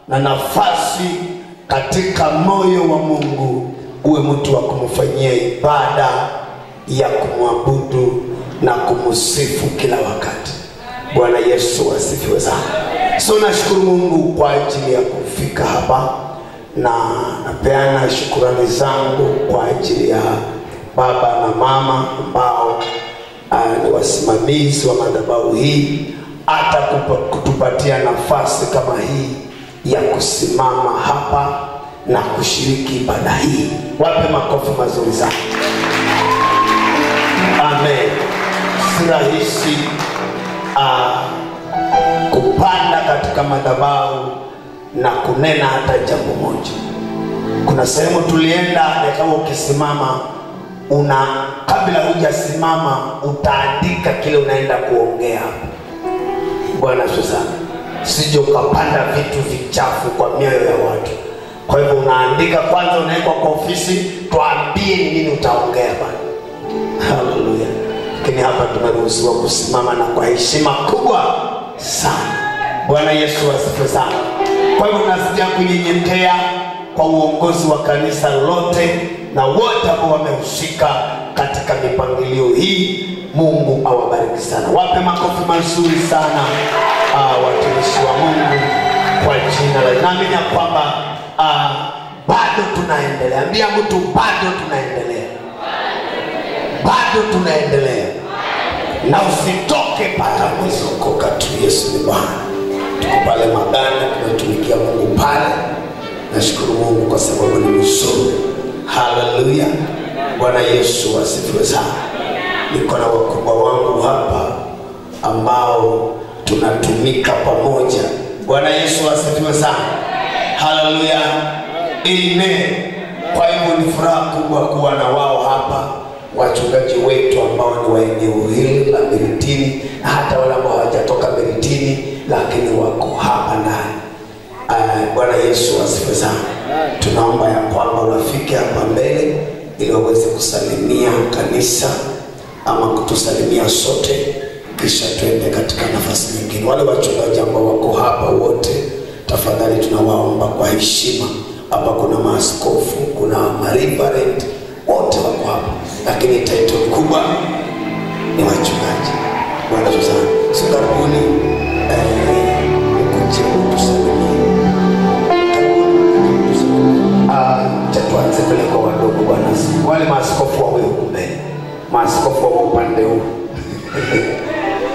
na nafasi katika moyo wa Mungu, uwe mtu wa kumfanyia ibada ya kumwabudu na kumsifu kila wakati. Bwana Yesu asifiwe sana. So nashukuru Mungu kwa ajili ya kufika hapa, na napeana shukrani zangu kwa ajili ya baba na mama ambao ni wasimamizi wa madhabahu hii, hata kutupatia nafasi kama hii ya kusimama hapa na kushiriki ibada hii. Wape makofi mazuri sana. Amen. Si rahisi kupanda katika madhabahu na kunena hata jambo moja. Kuna sehemu tulienda, kama ukisimama kabla hujasimama utaandika kile unaenda kuongea. Bwana sana. Sije ukapanda vitu vichafu kwa mioyo ya watu. Kwa hivyo unaandika kwanza, unaweka kwa ofisi, tuambie ni nini utaongea bwana. Haleluya. Lakini hapa tumeruhusiwa kusimama na kwa heshima kubwa sana. Bwana Yesu asifiwe sana. Kwa hivyo tunasikia kunyenyekea kwa uongozi wa kanisa lote na wote ambao wamehusika katika mipangilio hii. Mungu awabariki sana. Wape makofi mazuri sana watumishi wa Mungu kwa jina la. Naamini ya kwamba bado tunaendelea. Ambia mtu bado tunaendelea. Bado tunaendelea. Na usitoke pata mwisho koka tu. Yesu ni Bwana. Tuko pale Magana, tunatumikia Mungu pale. Nashukuru Mungu kwa sababu ni mzuri. Haleluya. Bwana Yesu asifiwe sana. Niko na wakubwa wangu hapa ambao tunatumika pamoja. Bwana Yesu asifiwe sana. Haleluya. Amen. Kwa hivyo ni furaha kubwa kuwa na wao hapa, wachungaji wetu ambao ni wa eneo hili la Miritini, na hata wale ambao hawajatoka Miritini lakini wako hapa ndani. Bwana Yesu asifiwe sana. Tunaomba ya kwamba wafike hapa mbele ili waweze kusalimia kanisa ama kutusalimia sote, kisha tuende katika nafasi nyingine. Wale wachungaji ambao wako hapa wote, tafadhali tunawaomba kwa heshima. Hapa kuna maaskofu, kuna mareverend, wote wako hapa, lakini title kubwa ni wachungaji. Bwana Yesu sana. So karibuni tusalimie. Tuanze pale kwa wadogo bwana. Wale maaskofu wawe huko mbele. Maaskofu wa upande huu.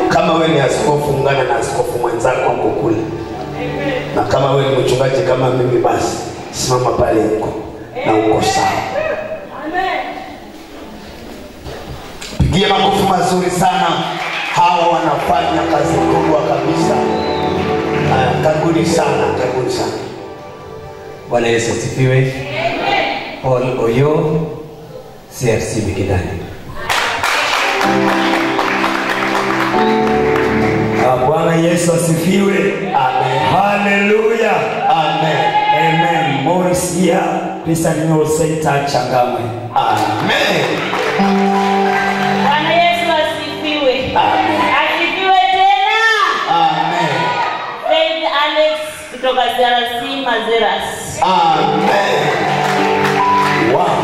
Kama wewe ni askofu, ungana na askofu mwenzako huko kule. Na kama wewe ni mchungaji kama mimi, basi simama pale huko na uko sawa. Amen. Pigie makofi mazuri sana. Hawa wanafanya kazi kubwa kabisa. Karibuni sana, karibuni sana. Bwana Yesu asifiwe. Paul Oyo, CFC Mikindani. Bwana Yesu asifiwe. Amen. Hallelujah. Amen. Amen. Morisia, Christian New Center Changamwe. Amen. Bwana Yesu asifiwe. Amen. Asifiwe tena. Amen. Faith Alex kutoka CRC Mazeras. Amen. Wow.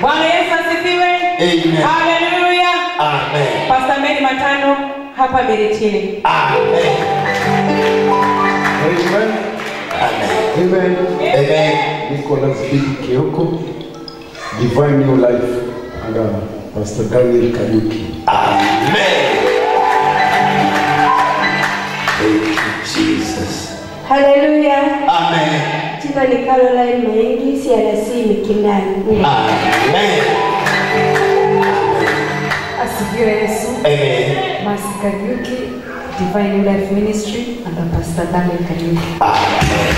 Bwana Yesu asifiwe. Amen. Hallelujah. Amen. Pastor Mary Matano hapa Miritini. Amen. Amen. Amen. Amen. Amen. Nicholas Big Kioko, Divine New Life, and Pastor Daniel Kariuki. Amen. Thank you, Jesus. Hallelujah. Amen. Jina ni Caroline Maingi, CRC Mikindani. Amen. Asifiwe Yesu. Amen. Pastor Kariuki, Divine New Life Ministry, and Pastor Daniel Kariuki. Amen.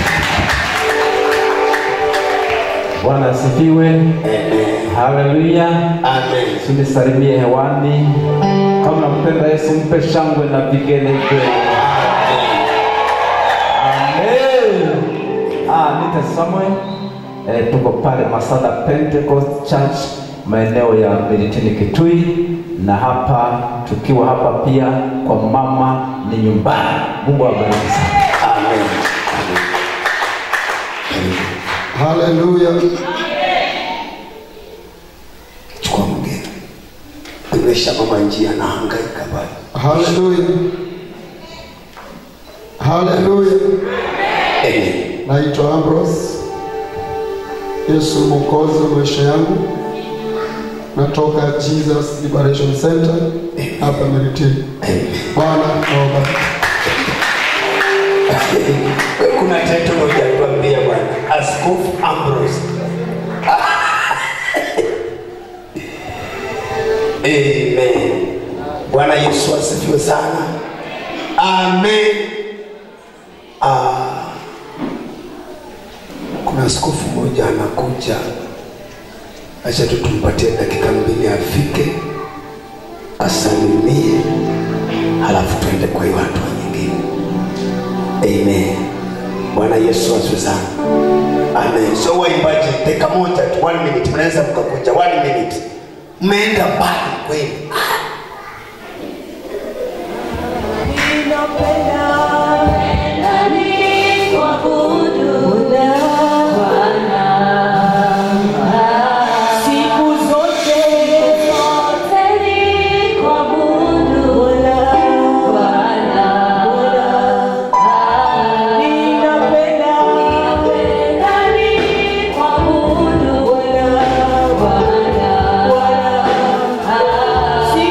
Bwana asifiwe. Amen. Hallelujah. Amen. Tunisalimie hewani. Kama nampenda Yesu, mpe shangwe na vigelegele. Amen. Nita Samuel. Tuko pale Masada Pentecost Church maeneo ya Miritini Kitui, na hapa tukiwa hapa pia kwa mama ni nyumbani. Mungu awabariki sana. Amen. Hallelujah. Chukua mgeni. Kunyesha mama njia na hangaika bali. Hallelujah. Hallelujah. Amen. Naitwa Ambrose. Yesu Mwokozi wa maisha yangu. Natoka Jesus Liberation Center hapa Miritini. Bwana naomba. Kuna title moja tuambia bwana. Askofu Ambrose. Amen. Bwana Yesu asifiwe sana. Amen. Kuna askofu mmoja anakuja. Acha tumpatie dakika 2 afike, asalimie, halafu tuende kwa watu wengine. Amen. Bwana Yesu asifiwe sana. Amen. So waimbaji dakika moja tu, 1 minute, mnaweza mkakuja 1 minute. Mmeenda mbali kweli. Si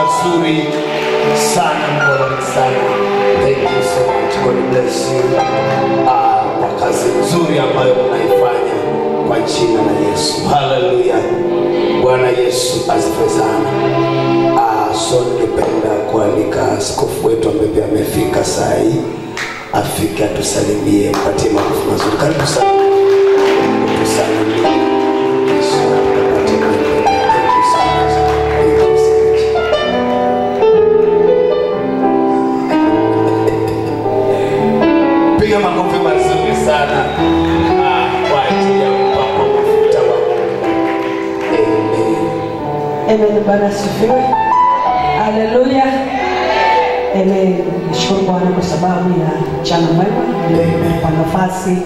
mazuri sana, mkono sana. Thank you so much. God bless you. Kwa kazi nzuri ambayo mnaifanya kwa jina la Yesu. Hallelujah. Bwana Yesu asifiwe sana. So ningependa kualika askofu wetu ambaye pia amefika saa hii afike atusalimie, mpatie makofi mazuri. Karibu sana. Tusalimie. Piga makofi mazuri sana kwa ajili ya mpako mafuta wa Mungu. Amen. Bwana asifiwe. Haleluya. Amen. Nishukuru Bwana kwa sababu ya mchana mwema, kwa nafasi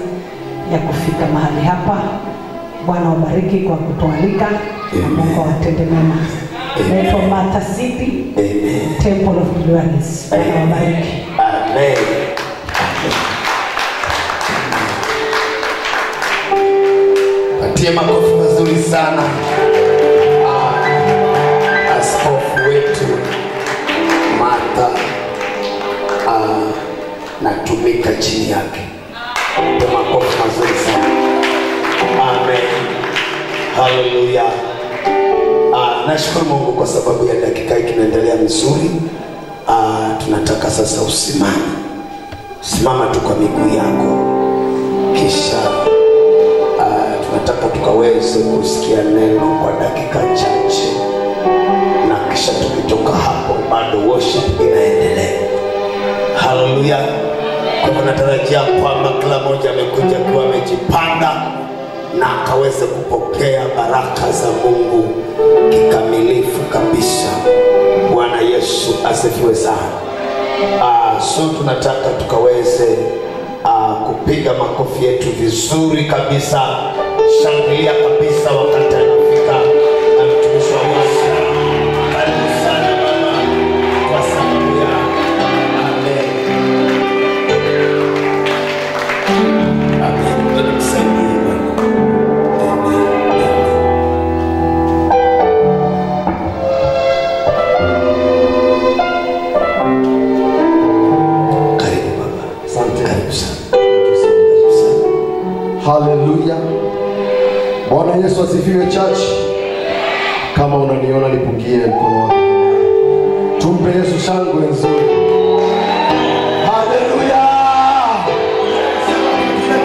ya kufika mahali hapa. Bwana wabariki kwa kutualika. Mungu awatende mema. Naitwa Martha Sipi, Temple of Deliverance. Bwana wabariki. Amen. Patie makofi mazuri sana askofu wetu Martha, natumika chini yake. Patie makofi mazuri sana. Amen. Hallelujah. Nashukuru Mungu kwa sababu ya dakika hii tunaendelea mzuri. Tunataka sasa usimame. Simama tu kwa miguu yako. Kisha tunataka tukaweze kusikia neno kwa dakika chache, na kisha tukitoka hapo bado worship inaendelea. Hallelujah. Kwa hivyo natarajia kwamba kila mmoja amekuja akiwa amejipanga na akaweze kupokea baraka za Mungu kikamilifu kabisa. Bwana Yesu asifiwe sana. So tunataka tukaweze kupiga makofi yetu vizuri kabisa. Shangilia kabisa wakati anafika mtumishi wa Mungu. Karibu sana mama kwa sababu ya amen. Amen. Tunakusaidie Bwana. Karibu baba. Asante. Karibu sana. Haleluya. Bwana Yesu asifiwe church. Kama unaniona nipungie mkono wako. Tumpe Yesu shangwe nzuri. Haleluya.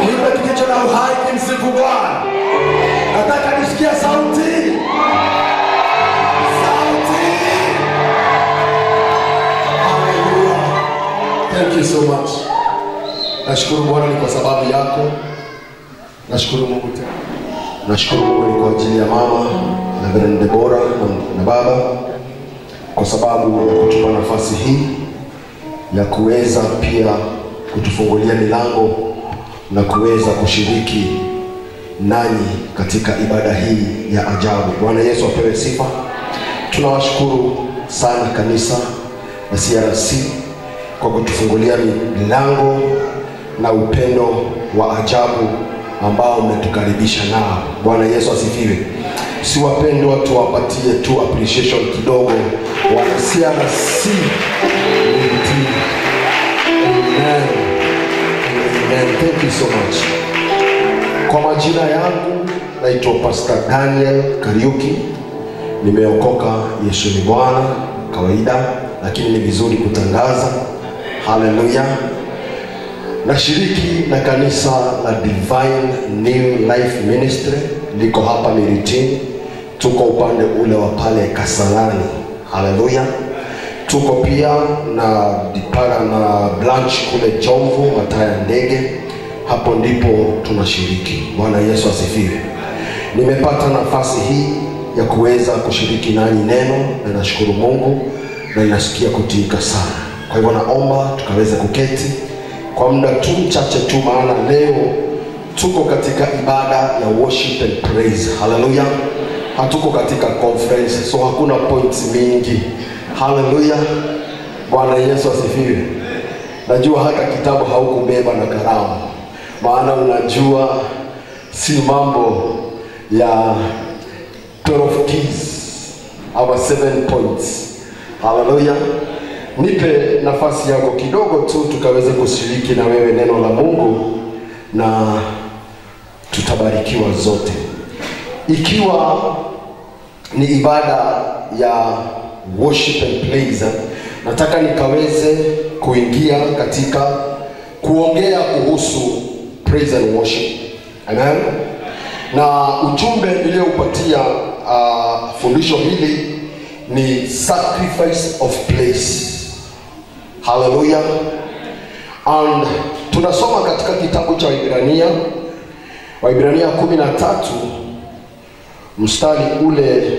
Kile kilicho na uhai kimsifu Bwana. Nataka nisikie sauti. Sauti. Haleluya. Thank you so much. Nashukuru Bwana ni kwa sababu yako. Nashukuru Mungu tena. Nashukuru Mungu ni kwa ajili ya mama na Reverend Deborah na baba, kwa sababu ya kutupa nafasi hii ya kuweza pia kutufungulia milango na kuweza kushiriki nanyi katika ibada hii ya ajabu. Bwana Yesu apewe sifa. Tunawashukuru sana kanisa na CRC kwa kutufungulia milango na upendo wa ajabu ambao umetukaribisha nao. Bwana Yesu asifiwe. Si wapendwa tuwapatie tu appreciation kidogo wana CRC. Amen. Amen. Thank you so much. Kwa majina yangu naitwa Pastor Daniel Kariuki. Nimeokoka, Yesu ni Bwana kawaida, lakini ni vizuri kutangaza. Haleluya. Nashiriki na kanisa la Divine New Life Ministry, liko hapa Miritini. Tuko upande ule wa pale Kasalani. Haleluya. Tuko pia na dipara na branch kule Jomvu, Mataya Ndege. Hapo ndipo tunashiriki. Bwana Yesu asifiwe. Nimepata nafasi hii ya kuweza kushiriki nanyi neno, na nashukuru Mungu na ninasikia kutika sana. Kwa hivyo naomba tukaweze kuketi kwa muda tu mchache tu, maana leo tuko katika ibada ya worship and praise. Hallelujah. Hatuko katika conference, so hakuna points mingi. Hallelujah. Bwana Yesu asifiwe. Najua hata kitabu haukubeba na kalamu, maana unajua si mambo ya 12 keys ama 7 points. Haleluya. Nipe nafasi yako kidogo tu tukaweze kushiriki na wewe neno la Mungu na tutabarikiwa zote. Ikiwa ni ibada ya worship and praise, nataka nikaweze kuingia katika kuongea kuhusu praise and worship. Amen. Na ujumbe niliyoupatia fundisho hili ni sacrifice of praise. Hallelujah. And tunasoma katika kitabu cha Waibrania 13 mstari ule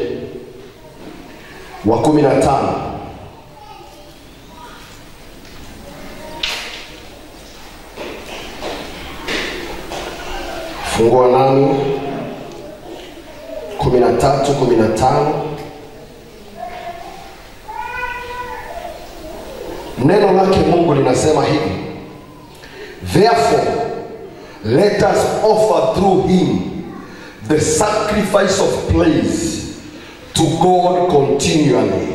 wa 15. Fungua nami 13:15. Neno lake Mungu linasema hivi: Therefore let us offer through him the sacrifice of praise to God continually,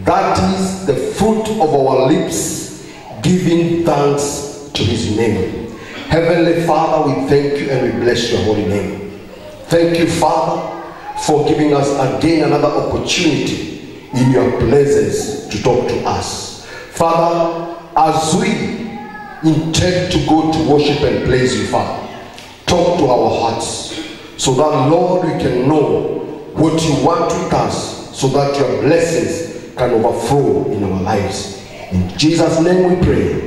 that is the fruit of our lips, giving thanks to his name. Heavenly Father, we thank you and we bless your holy name. Thank you, Father, for giving us again another opportunity in your presence to talk to us. Father, as we intend to go to worship and praise you, Father, talk to our hearts so that, Lord, we can know what you want with us, so that your blessings can overflow in our lives. In Jesus' name we pray.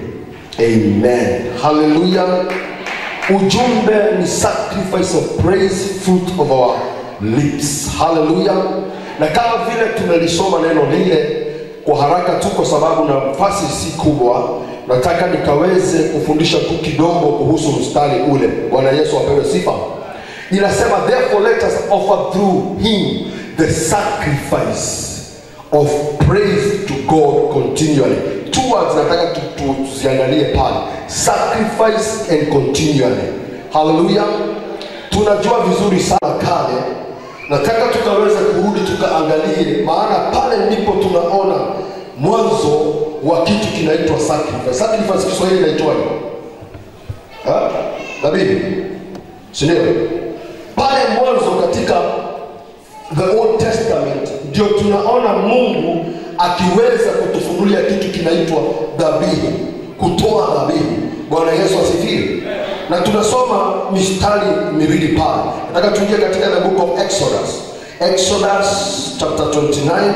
Amen. Hallelujah. Ujumbe ni sacrifice of praise, fruit of our lips. Hallelujah. Na kama vile tumelisoma neno lile kwa haraka tu kwa sababu nafasi si kubwa, nataka nikaweze kufundisha tu kidogo kuhusu mstari ule. Bwana Yesu apewe sifa. Inasema, therefore let us offer through him the sacrifice of praise to God continually. Two words nataka tuziangalie pale: sacrifice and continually. Hallelujah. Tunajua vizuri sana kale, nataka tukaweze kurudi tukaangalie, maana pale ndipo tunaona mwanzo wa kitu kinaitwa sacrifice. Sacrifice Kiswahili inaitwa nini? Dhabihu. Sindio? Pale mwanzo katika the Old Testament ndio tunaona Mungu akiweza kutufunulia kitu kinaitwa dhabihu, kutoa dhabihu. Bwana Yesu asifiwe. Na tunasoma mistari miwili pale. Nataka tuingie katika the book of Exodus chapter 29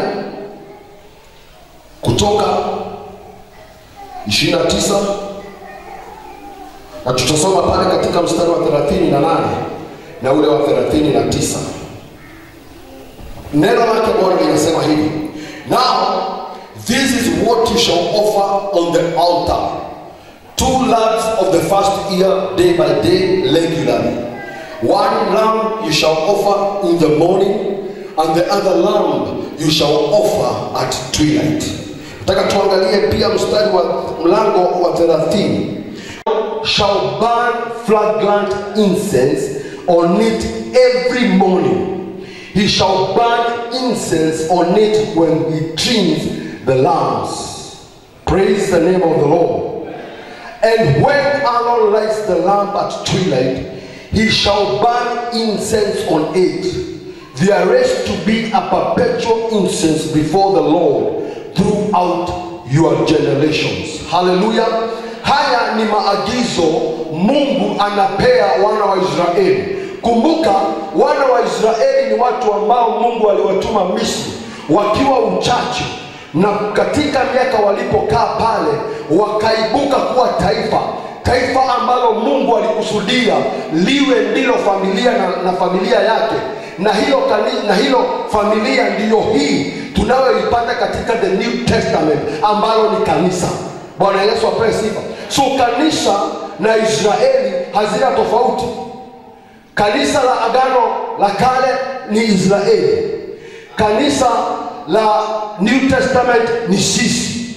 kutoka 29, na tutasoma pale katika mstari wa 38 na ule wa 39. Neno lake Bwana linasema hivi: Now this is what you shall offer on the altar: 2 lambs of the first year, day by day, regularly. 1 lamb you shall offer in the morning, and the other lamb you shall offer at twilight. Nataka tuangalie pia mstari wa mlango wa 30. Shall burn fragrant incense on it every morning. He shall burn incense on it when he trims the lambs. Praise the name of the Lord. And when Aaron lights the lamp at twilight, he shall burn incense on it. There is to be a perpetual incense before the Lord throughout your generations. Hallelujah. Haya ni maagizo Mungu anapea wana wa Israeli. Kumbuka, wana wa Israeli ni watu ambao Mungu aliwatuma Misri wakiwa uchache, na katika miaka walipokaa pale wakaibuka kuwa taifa ambalo Mungu alikusudia liwe ndilo familia na familia yake, na hilo familia ndiyo hii tunayoipata katika the New Testament ambalo ni kanisa. Bwana Yesu apewe sifa. So kanisa na Israeli hazina tofauti. Kanisa la Agano la Kale ni Israeli. Kanisa la New Testament ni sisi.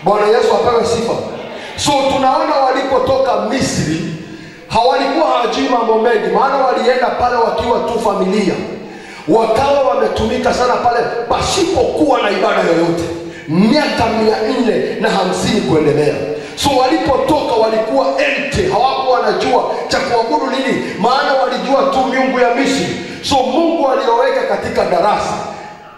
Bwana Yesu apewe sifa. So tunaona walipotoka Misri hawalikuwa hawajui mambo mengi, maana walienda pale wakiwa tu familia, wakawa wametumika sana pale pasipokuwa na ibada yoyote. miaka 450 kuendelea. So walipotoka walikuwa empty, hawakuwa wanajua cha kuabudu nini, maana walijua tu miungu ya Misri. So Mungu alioweka katika darasa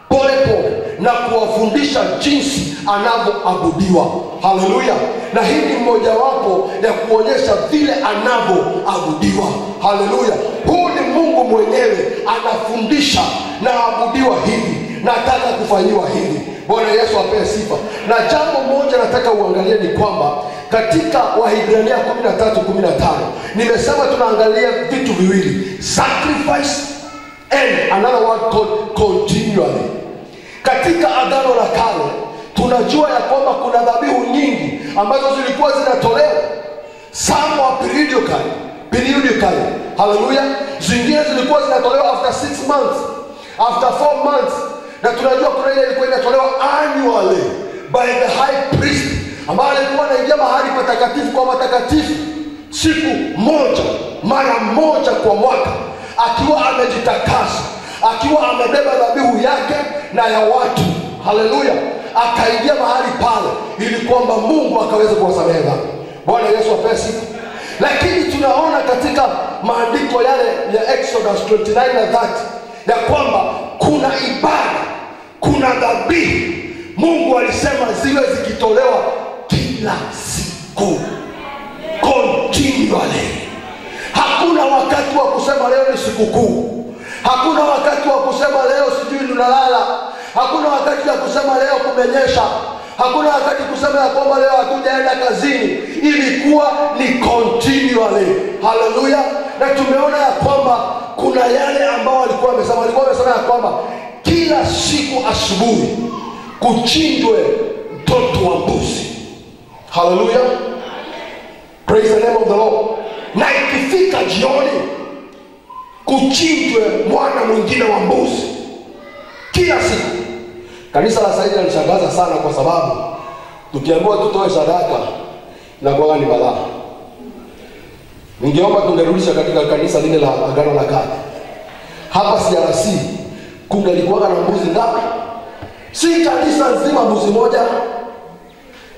pole pole na kuwafundisha jinsi anavyoabudiwa. Haleluya. Na hii ni mmojawapo ya kuonyesha vile anavyoabudiwa. Haleluya. Huu ni Mungu mwenyewe anafundisha na abudiwa hivi, nataka kufanyiwa hivi. Bwana Yesu apewe sifa. Na jambo moja nataka uangalie ni kwamba katika Waebrania 13:15 nimesema tunaangalia vitu viwili, sacrifice and another word called continually. Katika Agano la Kale tunajua ya kwamba kuna dhabihu nyingi ambazo zilikuwa zinatolewa, some were periodically. Haleluya. Zingine zilikuwa zinatolewa after 6 months, after 4 months, na tunajua kuna ile ilikuwa inatolewa annually by the high priest, ambaye alikuwa anaingia mahali patakatifu kwa matakatifu siku moja, mara moja kwa mwaka, akiwa amejitakasa, akiwa amebeba dhabihu yake na ya watu. Haleluya. Akaingia mahali pale ili kwamba Mungu akaweza kuwasamehe dhambi. Bwana Yesu apewe sifa. Lakini tunaona katika maandiko yale ya Exodus 29 na 30 ya kwamba kuna ibada, kuna dhabihu Mungu alisema ziwe zikitolewa kila siku, continually. Hakuna wakati wa kusema leo ni sikukuu, hakuna wakati wa kusema leo sijui tunalala, hakuna wakati wa kusema leo kumenyesha, hakuna wakati kusema ya kwamba leo hatujaenda kazini. Ilikuwa ni continually. Haleluya. Na tumeona ya kwamba kuna yale ambao walikuwa wamesema ya kwamba kila siku asubuhi kuchinjwe mtoto wa mbuzi. Haleluya. Praise the name of the Lord. Na ikifika jioni kuchinjwe mwana mwingine wa mbuzi kila siku. Kanisa la sasa linashangaza sana kwa sababu tukiambiwa tutoe sadaka na kwa ni balaa. Ningeomba tungerudisha katika kanisa lile la Agano la Kale. Hapa CRC kungelikuwa na mbuzi ngapi? Si kanisa nzima mbuzi moja.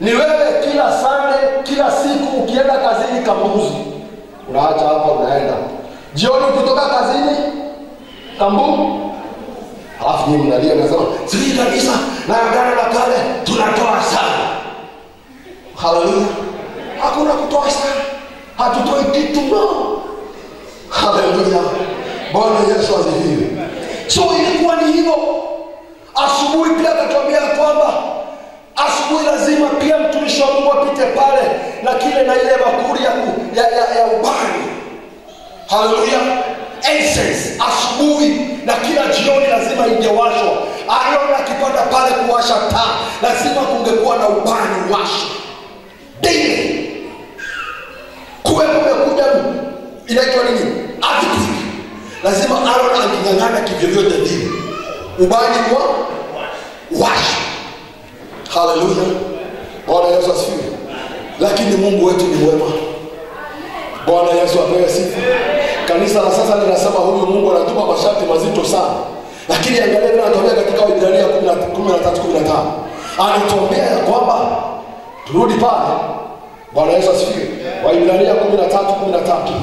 Ni wewe kila Sunday, kila siku ukienda kazini kambuzi. Unaacha hapa unaenda. Jioni ukitoka kazini kambuzi. Alafu nyinyi mnalia nasema, "Sisi kanisa na Agano la Kale tunatoa sana." Haleluya. Hakuna kutoa sana. Hatutoi kitu no. Haleluya. Bwana Yesu asifiwe. So ilikuwa ni hivyo. Asubuhi pia akatuambia kwamba asubuhi lazima pia mtumishi wa Mungu apite pale na kile na ile bakuli ya ubani. Haleluya. Incense asubuhi na kila jioni lazima ingewashwa. Aaron akipanda pale kuwasha taa, lazima kungekuwa na ubani washo daily. Kuwepo kumekuja inaitwa nini? Earthquake. Lazima Aaron angeng'ang'ana kivyovyote vile ubani kwa washo. Haleluya. Bwana Yesu asifiwe. Lakini Mungu wetu ni mwema. Bwana Yesu apewe sifa. Kanisa la sasa linasema huyu Mungu anatupa masharti mazito sana. Lakini angalia vile anatuambia katika Waebrania 13:15. Anatuambia kwamba turudi pale. Bwana Yesu asifiwe. Waebrania 13:13.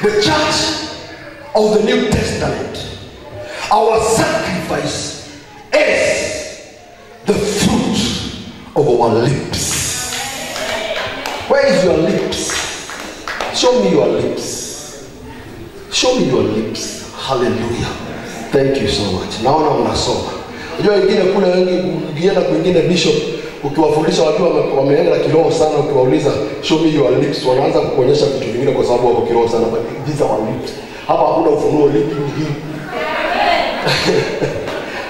The church of the New Testament, our sacrifice is the fruit of our lips. Where is your lips? Show me your lips. Show me your lips. Hallelujah. Thank you so much. Naona mnasoma. Unajua wengine kule ukienda kwingine bishop ukiwafundisha watu wameenda kiroho sana, ukiwauliza show me your lips, wanaanza kukuonyesha vitu vingine kwa sababu wako kiroho sana. But these are our lips. Hapa hakuna ufunuo lipi hii.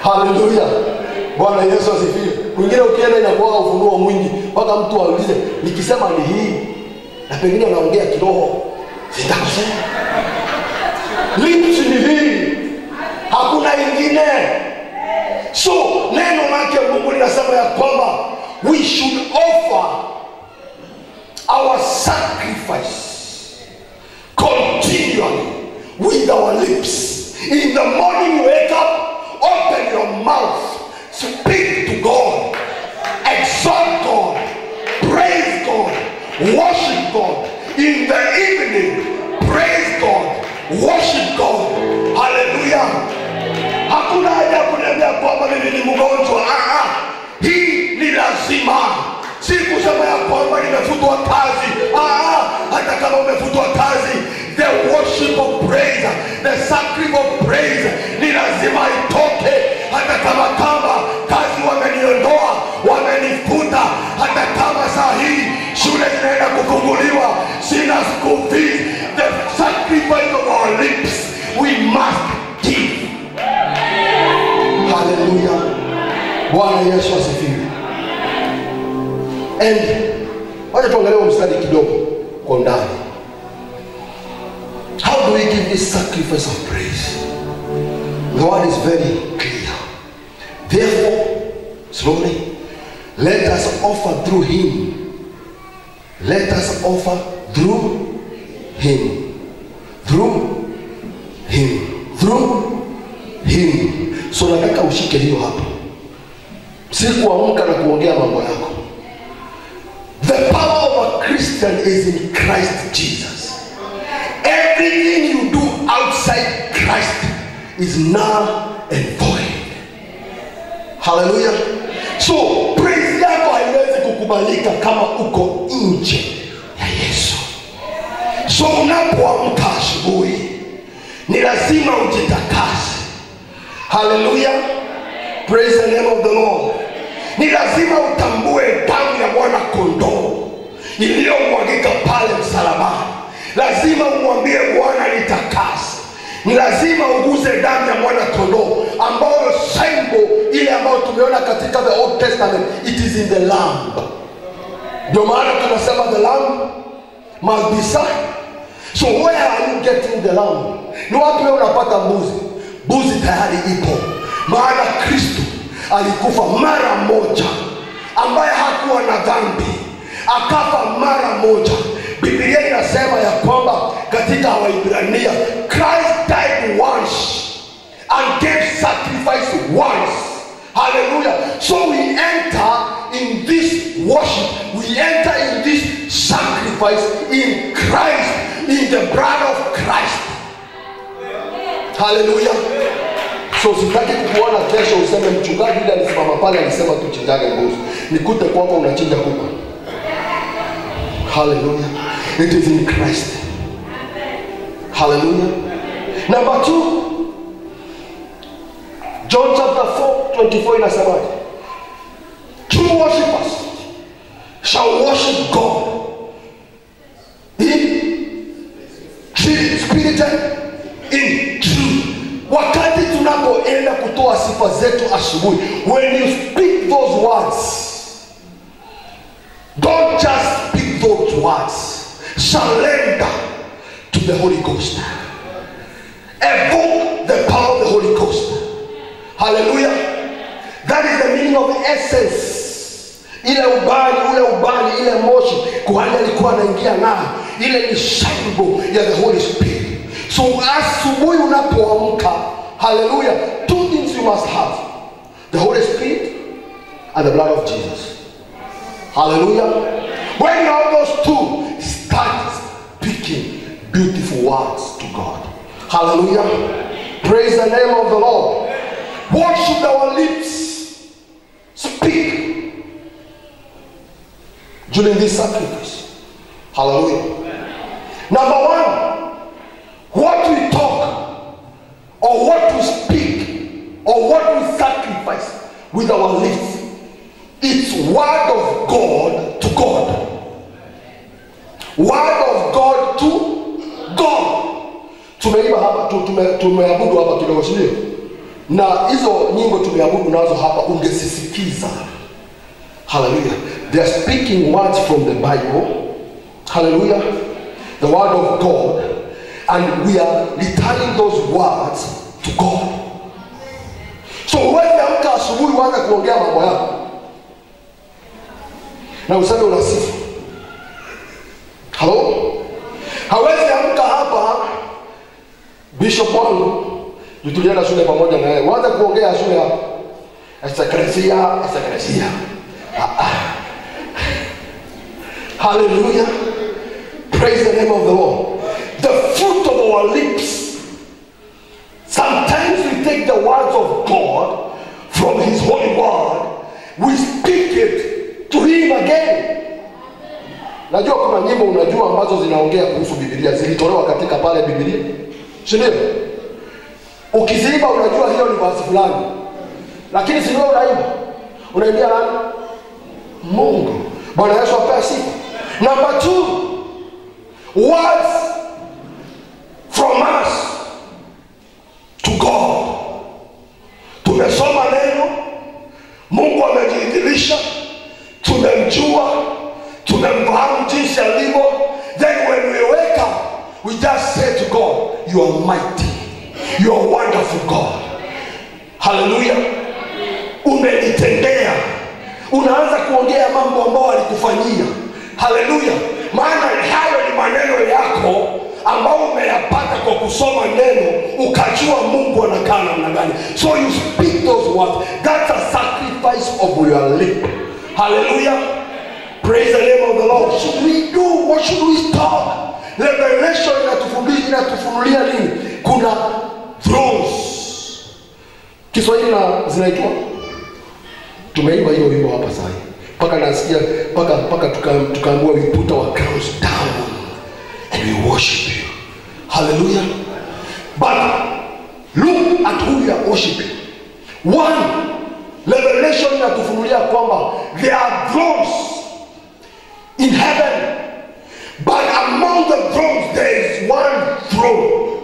Hallelujah. Bwana Yesu asifiwe. Kwingine ukienda inakuwa ufunuo mwingi mpaka mtu aulize nikisema ni hii na pengine anaongea kiroho sitakosea. Lips ni hii, hakuna ingine. So neno lake Mungu linasema ya kwamba we should offer our sacrifice continually with our lips. In the morning you wake up, open your mouth, speak to God, worship God. In the evening, praise God, worship God. Hallelujah. Hakuna haja kuniambia kwamba mimi ni mgonjwa. Hii ni lazima. Si kusema ya kwamba nimefutwa kazi. Hata kama umefutwa kazi, the worship of praise, the sacrifice of praise ni lazima itoke. Hata kama kazi wameniondoa, wamenifuta, hata kama saa hii shule zinaenda kufunguliwa, sina school fees, the sacrifice of our lips we must give. Hallelujah. Bwana Yesu asifiwe. And wacha tuangalie mstari kidogo kwa ndani. How do we give this sacrifice of praise? The word is very clear. Therefore, slowly, let us offer through him. Let us offer through him. Through him. Through him. So nataka ushike hiyo hapa. Si kuamka na kuongea mambo yako. The power of a Christian is in Christ Jesus. Everything you do outside Christ is null and void. Hallelujah. So praise yako haiwezi kukubalika kama uko nje ya Yesu. So unapoamka asubuhi ni lazima ujitakase. Hallelujah. Praise the name of the Lord. Ni lazima utambue damu ya mwana kondoo iliyomwagika pale msalabani. Lazima umwambie Bwana nitakase. Ni lazima uguze damu ya mwana kondoo ambayo symbol ile ambayo tumeona katika the Old Testament, it is in the lamb. Ndio maana tunasema the lamb must be slain. So where are you getting the lamb? Ni wapi wewe unapata mbuzi? Mbuzi tayari ipo. Maana Kristo alikufa mara moja, ambaye hakuwa na dhambi, akafa mara moja. Biblia inasema ya kwamba katika Waebrania, Christ died once and gave sacrifice once. Hallelujah. So we enter in this worship, we enter in this sacrifice in Christ, in the blood of Christ. Hallelujah. So sitaki kukuona kesho useme mchungaji yule alisimama pale alisema tuchinjage mbuzi. Nikute kwako unachinja kuku. Hallelujah. It is in Christ. Hallelujah. Number 2, John chapter 4:24 inasemaje? True worshippers shall worship God in spirit and in truth. Wakati tunapoenda kutoa sifa zetu asubuhi, when you speak those words, don't just speak those words. Surrender to the Holy Ghost. Evoke the power of the Holy Ghost. Hallelujah. That is the meaning of essence. Ile ubani, ile moshi kuhani alikuwa anaingia nayo, ile ni symbol ya the Holy Spirit. So asubuhi unapoamka, hallelujah, 2 things you must have: the Holy Spirit and the blood of Jesus. Hallelujah. When you have those two, start speaking beautiful words to God. Hallelujah. Praise the name of the Lord. What should our lips speak during this sacrifice? Hallelujah. Number 1, what we talk or what we speak or what we sacrifice with our lips, it's word of God to God. Word of God to God. Tumeimba hapa, tumeabudu hapa kidogo, sio? Na hizo nyimbo tumeabudu nazo hapa ungesisikiza. Hallelujah. They are speaking words from the Bible. Hallelujah. The word of God. And we are returning those words to God. So when amka asubuhi uanze kuongea mambo yako na useme unasifu. Hello? Hawezi amka hapa bishop wangu tulienda shule pamoja na yeye. Uanze kuongea shule hapa. Esekresia. Hallelujah. Praise the name of the Lord. The fruit of our lips. Sometimes we take the words of God from his holy word, we speak it to him again. Najua kuna nyimbo unajua ambazo zinaongea kuhusu Biblia, zilitolewa katika pale Biblia. Si ndio? Ukiziimba unajua hiyo ni verse fulani. Lakini si wewe unaimba. Unaimbia nani? Mungu. Bwana Yesu apewe sifa. Number 2, words from us to God. Tumesoma neno, Mungu amejidhihirisha, tumemjua, tumemfahamu jinsi alivyo. Then when we wake up, we just say to God, you are mighty, you are wonderful God. Hallelujah. Umenitendea. Unaanza kuongea mambo ambayo alikufanyia. Hallelujah. Maana hayo ni maneno yako ambao umeyapata kwa kusoma neno, ukajua Mungu anakaa namna gani. So you speak those words. That's a sacrifice of your lip. Hallelujah. Praise the name of the Lord. Should we do? What should we talk? Revelation inatufunulia nini? Kuna thrones. Kiswahili zinaitwa, tumeimba hiyo wimbo hapa sasa. Paka nasikia paka tukaambiwa we put our crowns down and we worship you. Hallelujah. But look at who we are worshiping. One, revelation inatufunulia kwamba there are thrones in heaven, but among the thrones there is one throne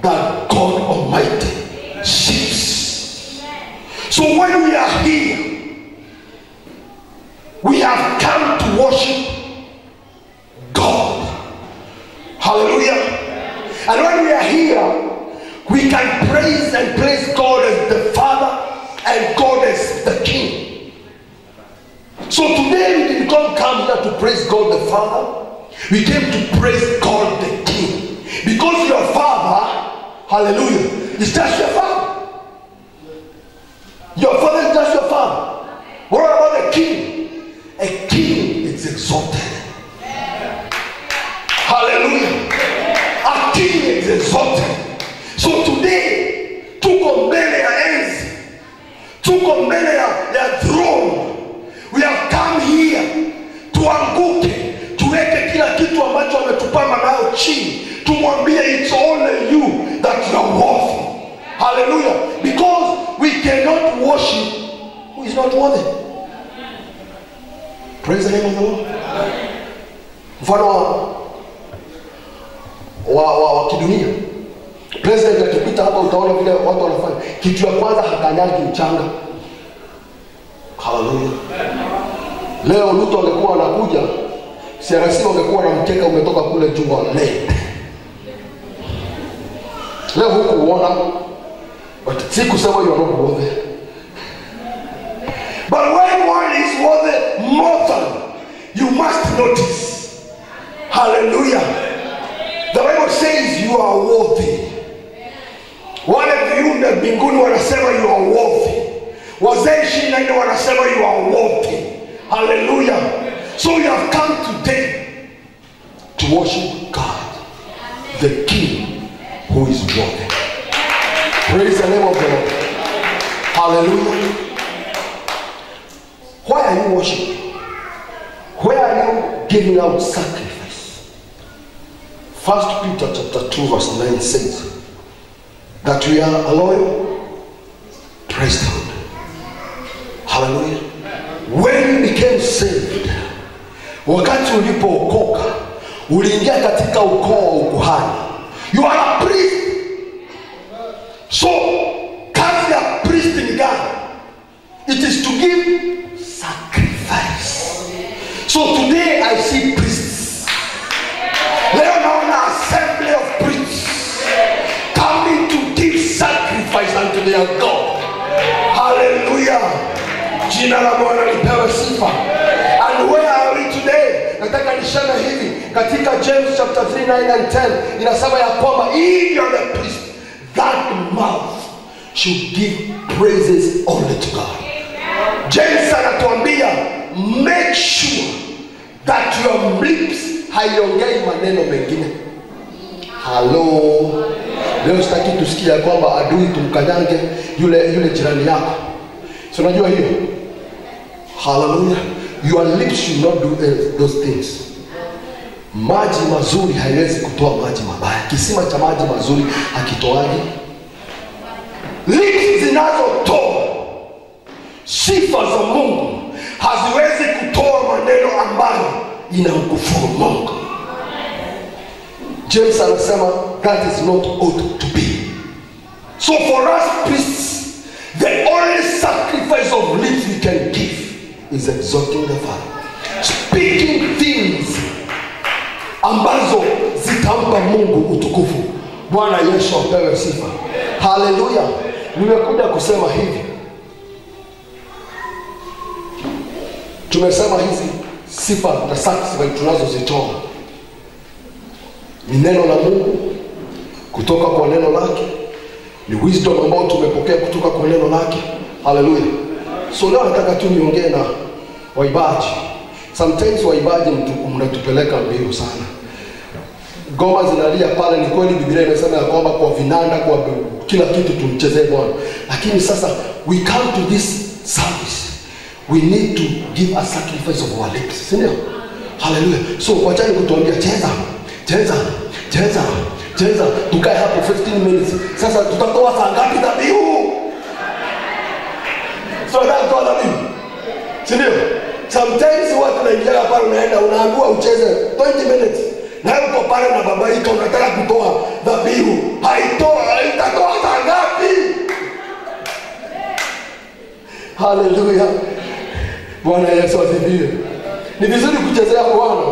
that God Almighty sits. So when we are here, we have come to worship God. Hallelujah. And when we are here, we can praise God as the Father and God as the King. So today we didn't come here to praise God the Father. We came to praise God the King. Because your Father, hallelujah, is just your Father. Your Father is just your Father. What about the King? A king is exalted. Hallelujah. A king is exalted. So today, tuko mbele ya enzi, tuko mbele ya throne. We have come here tuanguke, tuweke kila kitu ambacho ametupamba nayo chini, tumwambie it's only you that you are worthy. Hallelujah. Because we cannot worship who is not worthy. Praise the name of the Lord. Mfano wa kidunia, president akipita hapa utaona vile watu wanafanya. Kitu ya kwanza hakanyagi mchanga. Hallelujah. Leo Ruto angekuwa anakuja, CRC angekuwa na mkeka umetoka kule juu leo huku uona, but sikusema you are not worthy. But when one is worthy more than, you must notice. Hallelujah. The Bible says you are worthy. Wale viumbe mbinguni wanasema you are worthy. Wazee 24 wanasema you are worthy. Hallelujah. So you have come today to worship God, the King who is worthy. Praise the name of the Lord. Hallelujah. Why are you worshiping? Where are you giving out sacrifice? 1 Peter chapter 2 verse 9 says that we are a loyal. Praise the Lord. Hallelujah. When you became saved, wakati ulipookoka, uliingia katika ukoo wa ukuhani. You are a priest. So, kazi ya priest ni gani? It is to give sacrifice. So today I see priests. Leo naona assembly of priests coming to give sacrifice unto their God. Hallelujah. Jina la Bwana lipewe sifa. And where are we today? Nataka nishana hivi katika James chapter 3, 9 and 10 inasema ya kwamba if you are the priest, that mouth should give praises only to God. James anatuambia make sure that haiongei maneno mengine. Halo. Leo sitaki tusikia kwamba adui tumkanyange yule jirani yako. So unajua hiyo? Hallelujah. Your lips should not do those things. Maji mazuri haiwezi kutoa maji mabaya. Kisima cha maji mazuri hakitoaji. Lips zinazotoa sifa za Mungu haziwezi kutoa maneno ambayo inamkufuru Mungu. James anasema that is not ought to be. So for us priests, the only sacrifice of lips we can give is exalting the Father, speaking things ambazo zitampa Mungu utukufu. Bwana Yesu apewe sifa. Hallelujah. Nimekuja kusema hivi. Tumesema hizi sifa na sacrifice tunazozitoa ni neno la Mungu kutoka kwa neno lake, ni wisdom ambayo tumepokea kutoka kwa neno lake. Hallelujah. So leo nataka tu niongee na waibaji. Sometimes waibaji mnatupeleka mbio sana. Goma zinalia pale, ni kweli Biblia imesema ya kwamba kwa vinanda, kwa kila kitu tumchezee Bwana. Lakini sasa we come to this service, we need to give a sacrifice of our lips. Si ndio? Hallelujah. So wachani kutuambia cheza. Tukae hapo 15 minutes. Sasa tutatoa saa ngapi dhabihu? So tutatoa dhabihu. Si ndio? Sometimes watu wanaingia pale, unaenda unaambiwa ucheze 20 minutes. Na uko pale na baba yako unataka kutoa dhabihu. Haitatoa saa ngapi? Hallelujah. Bwana Yesu asifiwe. Ni vizuri kuchezea Bwana,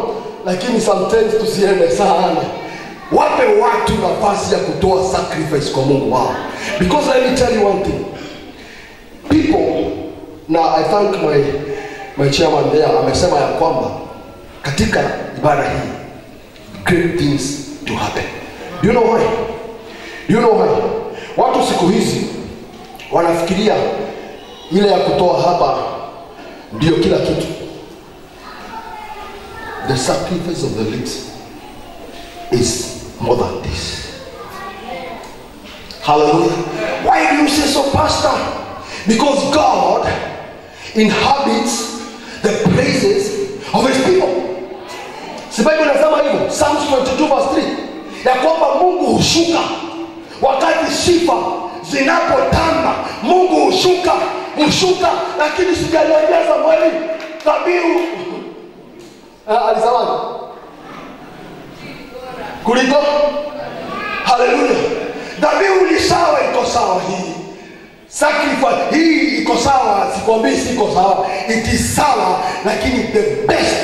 lakini sometimes tusiende sana. Wape watu nafasi ya kutoa sacrifice kwa Mungu wao. Because let me tell you one thing. People, now I thank my chairman there, amesema ya kwamba katika ibada hii great things to happen. Do you know why? Watu siku hizi wanafikiria ile ya kutoa hapa ndio kila kitu. The sacrifice of the lips is more than this. Hallelujah. Why do you say so, Pastor? Because God inhabits the praises of his people. Si Bible inasema hivyo, Psalms 22 verse 3, ya kwamba Mungu hushuka wakati sifa zinapotamba. Mungu hushuka, lakini sijaliambia Samueli dhabihu alisema kuliko. Hallelujah. Dhabihu ni sawa, iko sawa hii. Sacrifice hii iko sawa, sikwambii siko sawa. It is sawa, lakini the best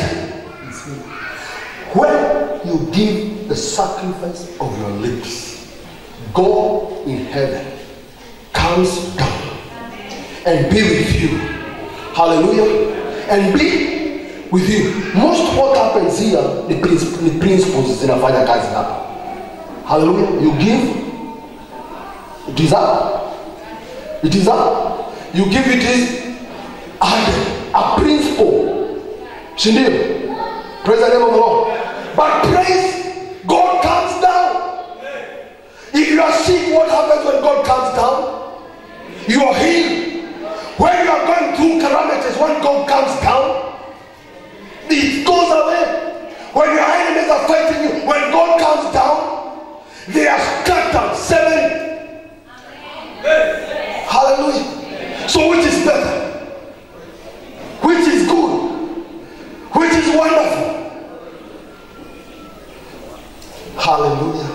is here. When you give the sacrifice of your lips, God in heaven comes down and be with you. Hallelujah. And be with you. Most what happens here, the principles zinafanya kazi hapa. Hallelujah. You give, it is up. You give, it is a principle. Sindio? Praise the name of the Lord. But praise, God comes down. If you are sick, what happens when God comes down? You are healed. When you are going through calamities, when God comes down, it goes away. When your enemies are fighting you, when God comes down, they are scattered. 7. Hallelujah. So which is better? Which is good? Which is wonderful? Hallelujah.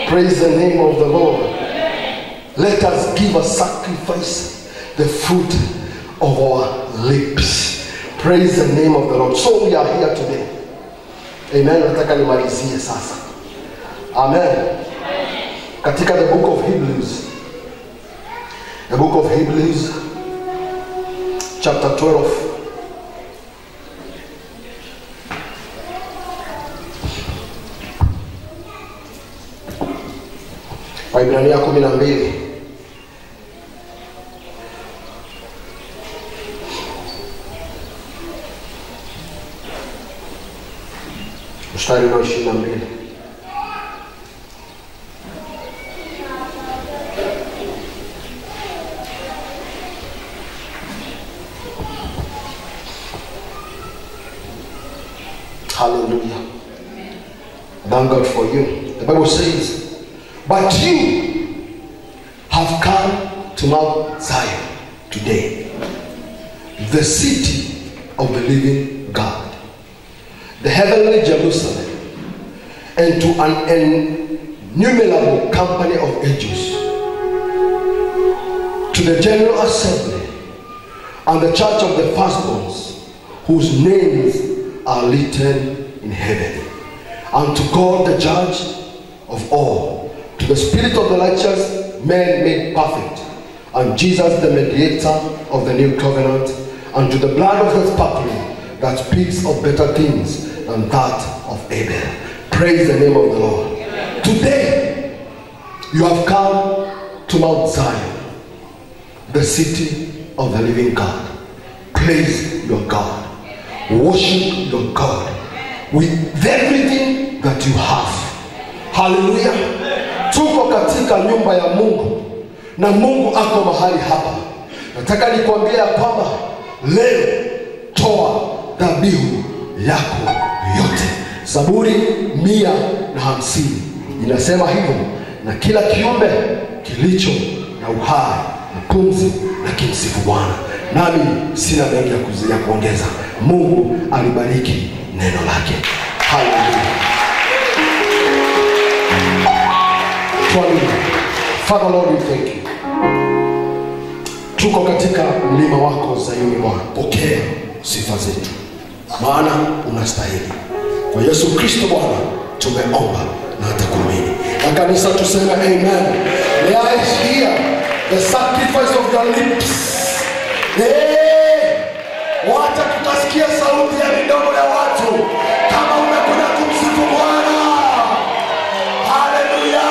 Praise the name of the Lord. Let us give a sacrifice, the fruit of our lips. Praise the name of the Lord. So we are here today. Amen. Nataka nimalizie sasa. Amen. Katika the book of Hebrews. The book of Hebrews, chapter 12. Waibrania 12. mstari wa 22. Hallelujah. Thank God for you. The Bible says, but you have come to Mount Zion today, the city of the living God, the heavenly Jerusalem, and to an innumerable company of angels, to the general assembly and the church of the firstborns, whose names are written in heaven, and to God the judge of all, to the spirit of the righteous men made perfect, and Jesus the mediator of the new covenant, and to the blood of the sprinkling that speaks of better things than that of Abel. Praise the name of the Lord. Amen. Today you have come to Mount Zion, the city of the living God. Praise your God. Worship your God with everything that you have. Hallelujah. Tuko katika nyumba ya Mungu na Mungu ako mahali hapa. Nataka nikwambie ya kwamba leo toa dhabihu yako yote. Zaburi 150 inasema hivyo, na kila kiumbe kilicho na uhai na pumzi na kimsifu Bwana. Nami sina mengi ya kuongeza. Mungu alibariki neno lake. Hallelujah. Father Lord, we thank you. Tuko katika mlima wako Zayuni Bwana. Pokea sifa zetu, maana unastahili. Kwa Yesu Kristo Bwana tumeomba na atakuamini. Na kanisa tuseme amen. May I hear the sacrifice of your lips. Wacha tutasikia sauti ya midomo ya watu kama unakwenda kumsifu Bwana. Hallelujah.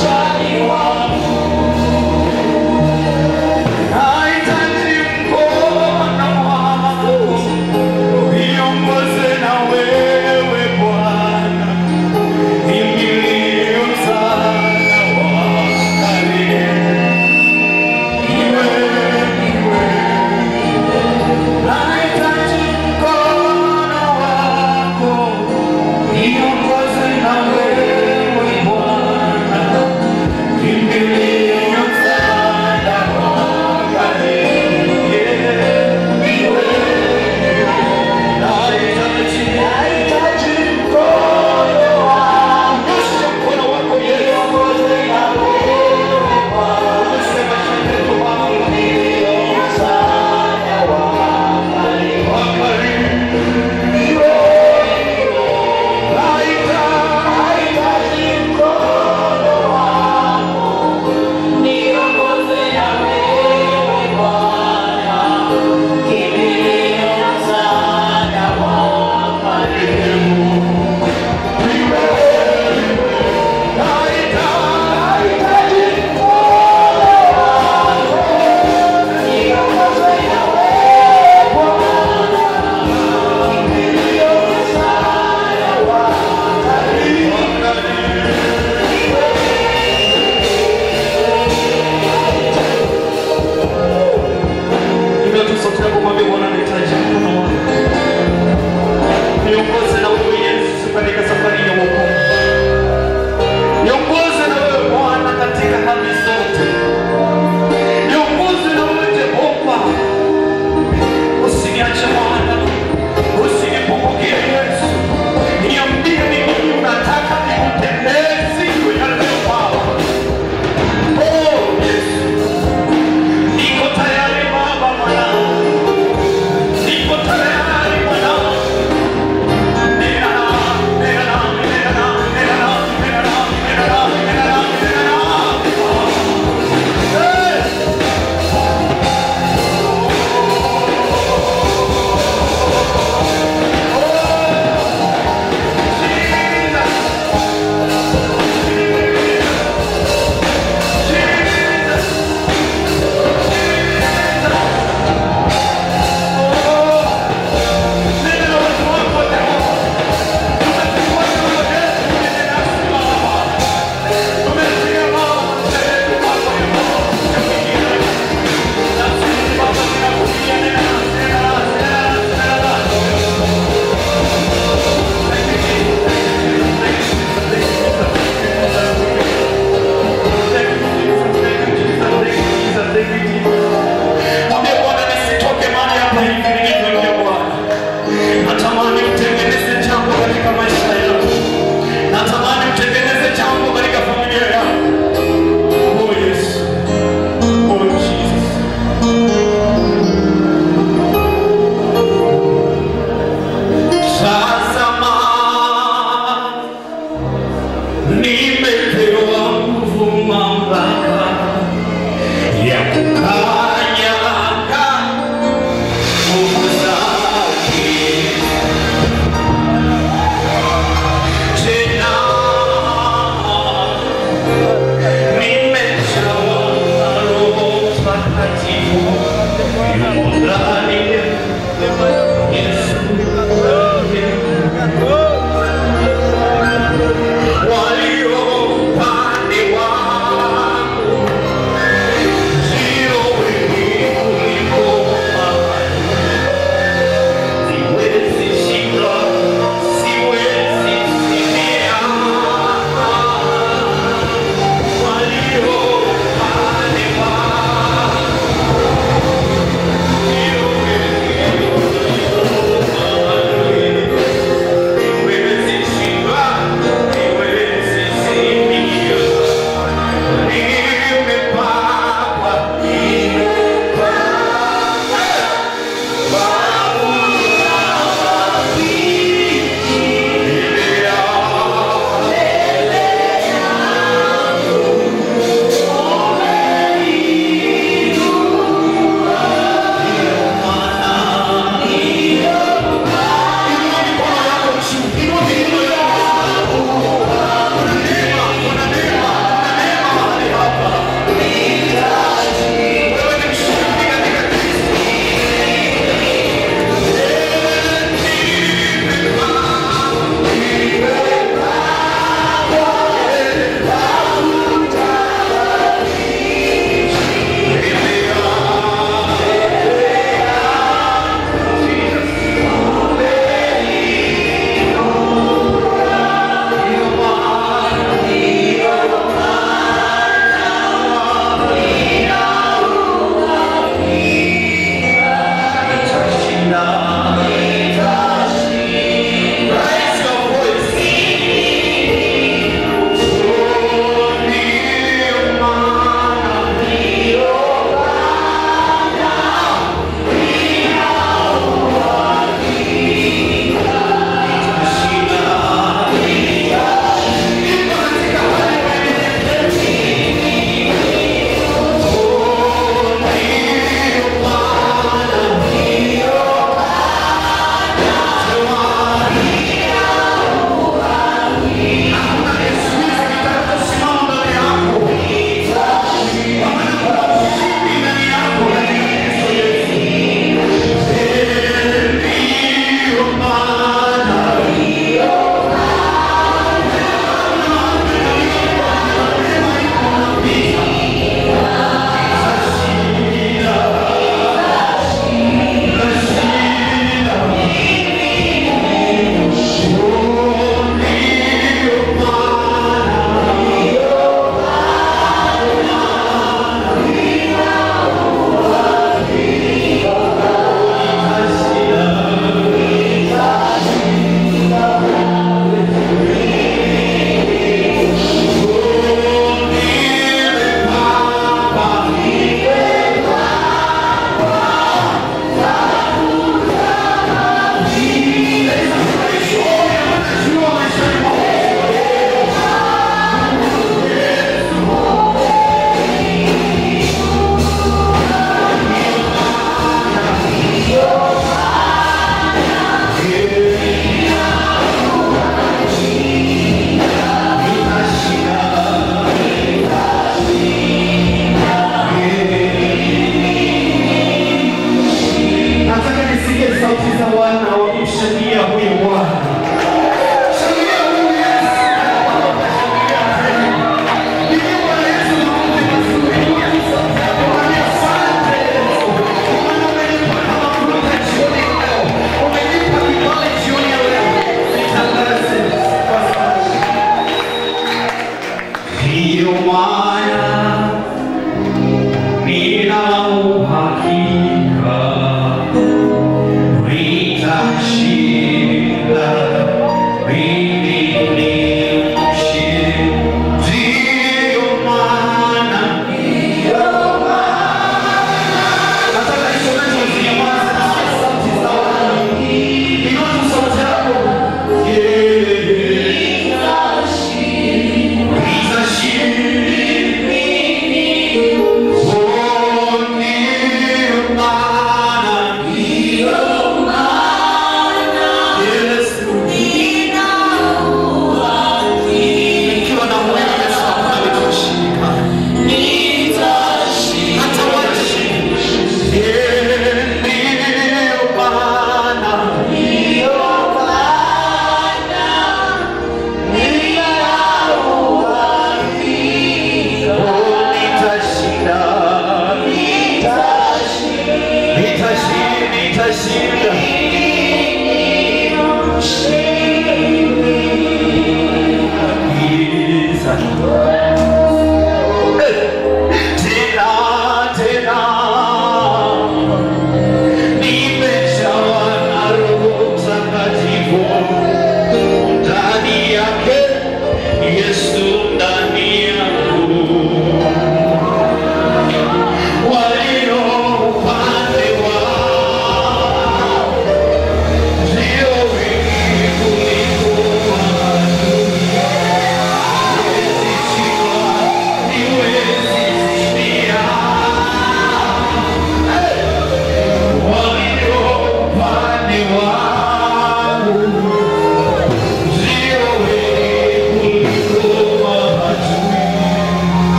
Shani wangu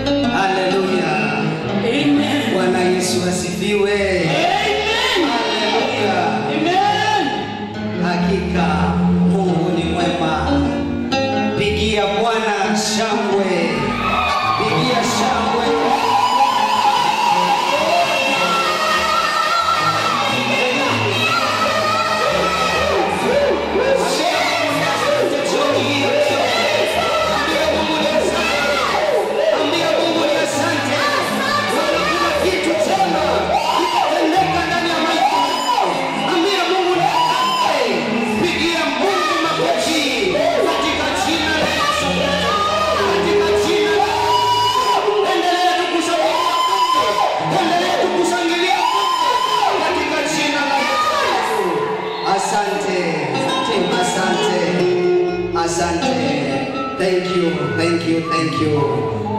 Hallelujah. Amen. Bwana Yesu asifiwe. Amen. Hallelujah. Amen. Hakika Mungu ni mwema. Pigia Bwana shangwe. Pigia shangwe.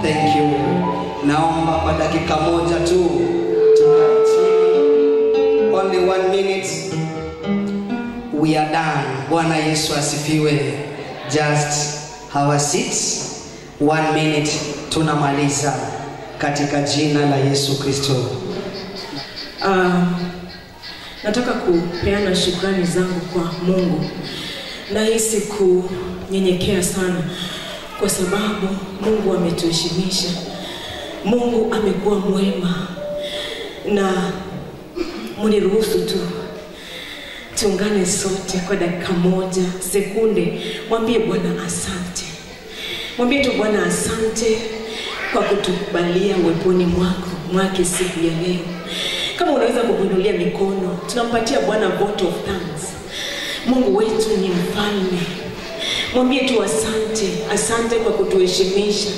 Thank you. Naomba kwa dakika moja tu tukae chini. Only 1 minute. We are done. Bwana Yesu asifiwe. Just have a seat. 1 minute tunamaliza katika jina la Yesu Kristo. Nataka kupeana shukrani zangu kwa Mungu. Nahisi kunyenyekea sana kwa sababu Mungu ametuheshimisha. Mungu amekuwa mwema, na mniruhusu tu tuungane sote kwa dakika moja, sekunde, mwambie Bwana asante. Mwambie tu Bwana asante kwa kutukubalia uweponi mwake siku ya leo. Kama unaweza kuinulia mikono, tunampatia Bwana vote of thanks. Mungu wetu ni mfalme. Mwambie tu asante, asante kwa kutuheshimisha.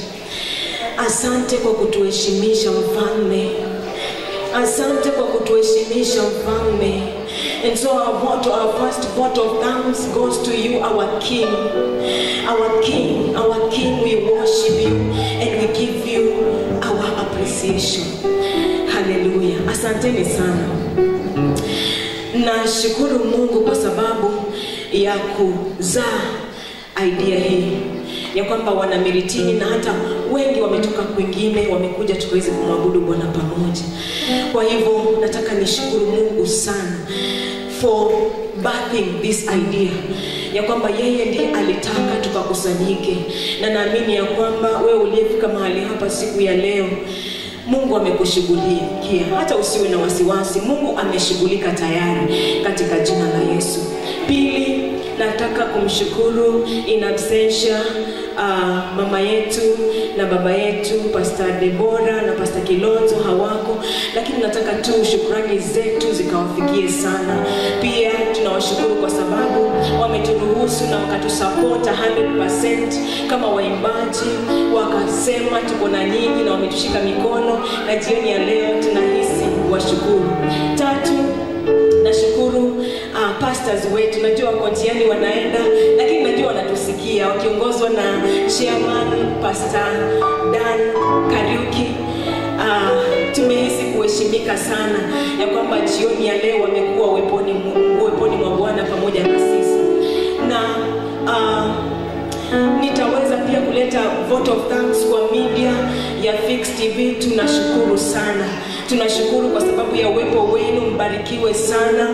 Asante kwa kutuheshimisha mfalme. Asante kwa kutuheshimisha mfalme. And so our first vote of thanks goes to you, our King. Our King, our King, we worship you and we give you our appreciation. Hallelujah. Asanteni sana. Nashukuru Mungu kwa sababu ya kuzaa idea hii ya kwamba wana Miritini na hata wengi wametoka kwingine wamekuja tukaweze kumwabudu Bwana pamoja. Kwa hivyo nataka nishukuru Mungu sana for birthing this idea ya kwamba yeye ndiye alitaka tukakusanyike, na naamini ya kwamba wewe uliyefika mahali hapa siku ya leo Mungu amekushughulikia. Hata usiwe na wasiwasi, Mungu ameshughulika tayari katika jina la Yesu. Pili, nataka kumshukuru in absentia mama yetu na baba yetu Pastor Deborah na Pastor Kilonzo hawako, lakini nataka tu shukrani zetu zikawafikie sana. Pia tunawashukuru kwa sababu wameturuhusu na wakatusupport 100% kama waimbaji, wakasema tuko na nyinyi na wametushika mikono, na jioni ya leo tunahisi washukuru. Tatu, nashukuru pastors wetu. Najua wako njiani wanaenda, lakini najua wanatusikia, wakiongozwa na chairman Pastor Dan Kariuki. Tumehisi kuheshimika sana ya kwamba jioni ya leo wamekuwa uweponi mwa Bwana pamoja na sisi. Na nitaweza pia kuleta vote of thanks kwa media ya Fix TV. Tunashukuru sana. Tunashukuru kwa sababu ya uwepo wenu, mbarikiwe sana.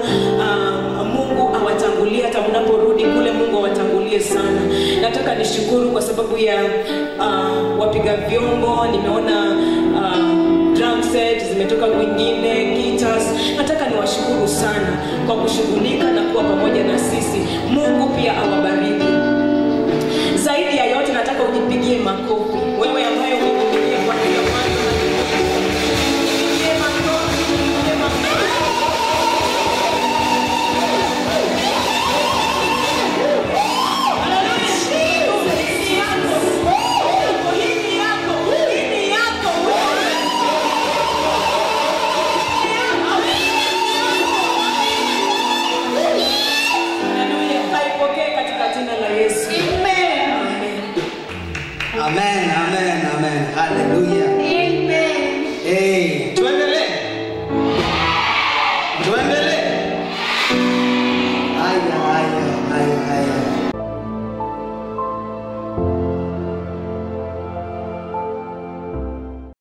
Mungu awatangulie hata mnaporudi kule, Mungu awatangulie sana. Nataka nishukuru kwa sababu ya wapiga vyombo. Nimeona drum set zimetoka kwingine, guitars. Nataka niwashukuru sana kwa kushughulika na kuwa pamoja na sisi. Mungu pia awabariki.